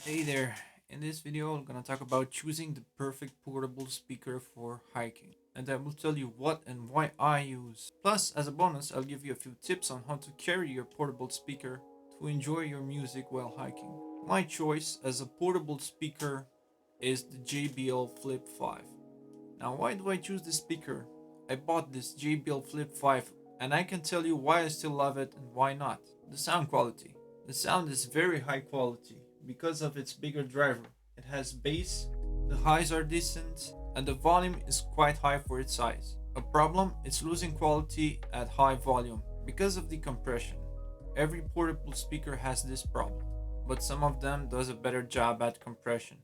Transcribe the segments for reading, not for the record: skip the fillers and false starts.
Hey there, in this video I'm gonna talk about choosing the perfect portable speaker for hiking, and I will tell you what and why I use. Plus, as a bonus, I'll give you a few tips on how to carry your portable speaker to enjoy your music while hiking. My choice as a portable speaker is the JBL Flip 5. Now, why do I choose this speaker? I bought this JBL Flip 5 and I can tell you why I still love it and why not. The sound quality. The sound is very high quality because of its bigger driver. It has bass, the highs are decent, and the volume is quite high for its size. A problem is losing quality at high volume because of the compression. Every portable speaker has this problem, but some of them does a better job at compression.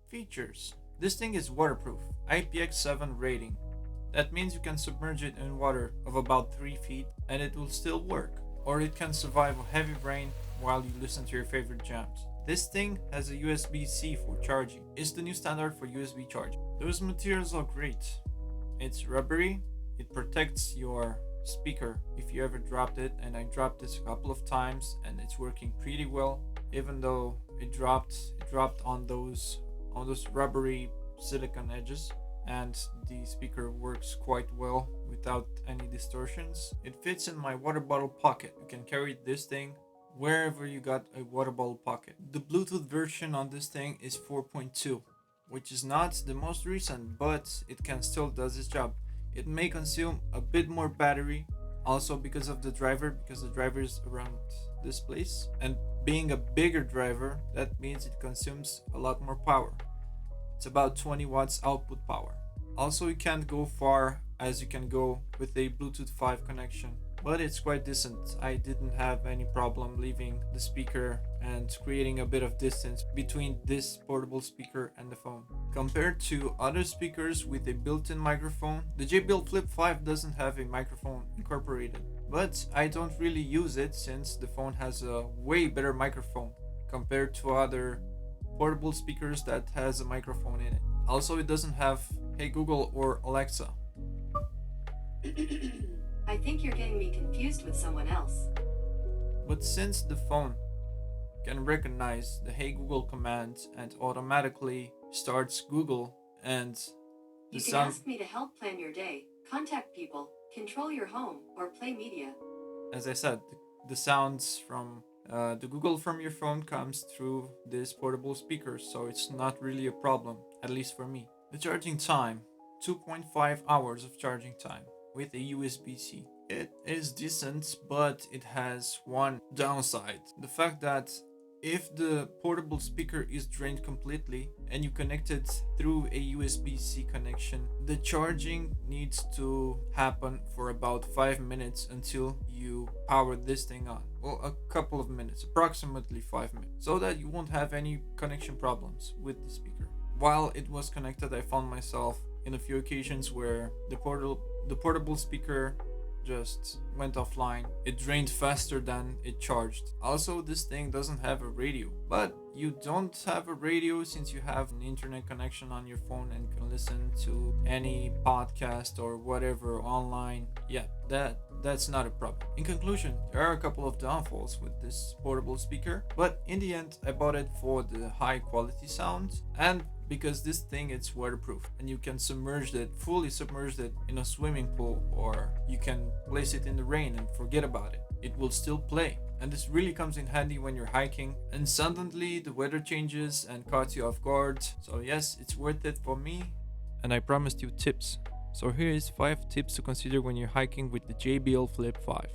Features. This thing is waterproof, IPX7 rating. That means you can submerge it in water of about 3 feet and it will still work. Or it can survive a heavy rain while you listen to your favorite jams. This thing has a USB-C for charging. It's the new standard for USB charging. Those materials are great. It's rubbery, it protects your speaker if you ever dropped it, and I dropped this a couple of times and it's working pretty well. Even though it dropped on those rubbery silicone edges, and the speaker works quite well without any distortions. It fits in my water bottle pocket. You can carry this thing wherever you got a water bottle pocket. The Bluetooth version on this thing is 4.2, which is not the most recent, but it can still does its job. It may consume a bit more battery also because of the driver, because the driver is around this place, and being a bigger driver, that means it consumes a lot more power. It's about 20 watts output power. Also, you can't go far as you can go with a Bluetooth 5 connection, but it's quite decent. I didn't have any problem leaving the speaker and creating a bit of distance between this portable speaker and the phone. Compared to other speakers with a built-in microphone, the JBL Flip 5 doesn't have a microphone incorporated, but I don't really use it since the phone has a way better microphone compared to other portable speakers that has a microphone in it. Also, it doesn't have Hey Google or Alexa. I think you're getting me confused with someone else. But since the phone can recognize the Hey Google command and automatically starts Google, and the You can sound, ask me to help plan your day, contact people, control your home, or play media. as I said, the sounds from the Google from your phone comes through this portable speaker, so it's not really a problem, at least for me. The charging time, 2.5 hours of charging time with a USB-C. It is decent, but it has one downside. The fact that if the portable speaker is drained completely and you connect it through a USB-C connection, the charging needs to happen for about 5 minutes until you power this thing on. Well, a couple of minutes, approximately 5 minutes, so that you won't have any connection problems with the speaker. While it was connected, I found myself in a few occasions where the portable speaker just went offline. It drained faster than it charged. Also, this thing doesn't have a radio, but you don't have a radio since you have an internet connection on your phone and can listen to any podcast or whatever online. Yeah, that's not a problem. In conclusion, there are a couple of downfalls with this portable speaker, but in the end I bought it for the high quality sound and because this thing it's waterproof and you can fully submerge it in a swimming pool, or you can place it in the rain and forget about it. It will still play. And this really comes in handy when you're hiking and suddenly the weather changes and caught you off guard. So yes, it's worth it for me. And I promised you tips. So here is 5 tips to consider when you're hiking with the JBL Flip 5.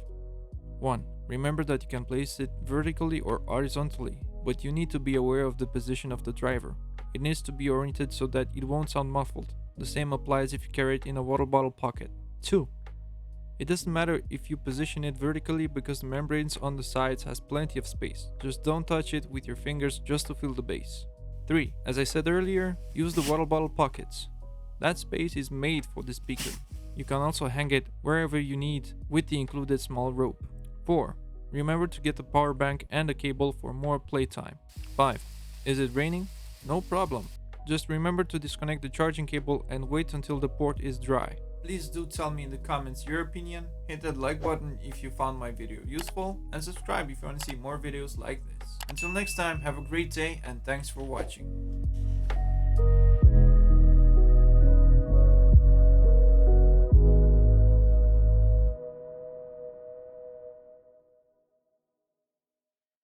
1. Remember that you can place it vertically or horizontally, but you need to be aware of the position of the driver. It needs to be oriented so that it won't sound muffled. The same applies if you carry it in a water bottle pocket. 2. It doesn't matter if you position it vertically because the membranes on the sides has plenty of space. Just don't touch it with your fingers just to feel the bass. 3. As I said earlier, use the water bottle pockets. That space is made for the speaker. You can also hang it wherever you need with the included small rope. 4. Remember to get a power bank and a cable for more playtime. 5. Is it raining? No problem. Just remember to disconnect the charging cable and wait until the port is dry. Please do tell me in the comments your opinion, hit that like button if you found my video useful, and subscribe if you want to see more videos like this. Until next time, have a great day and thanks for watching.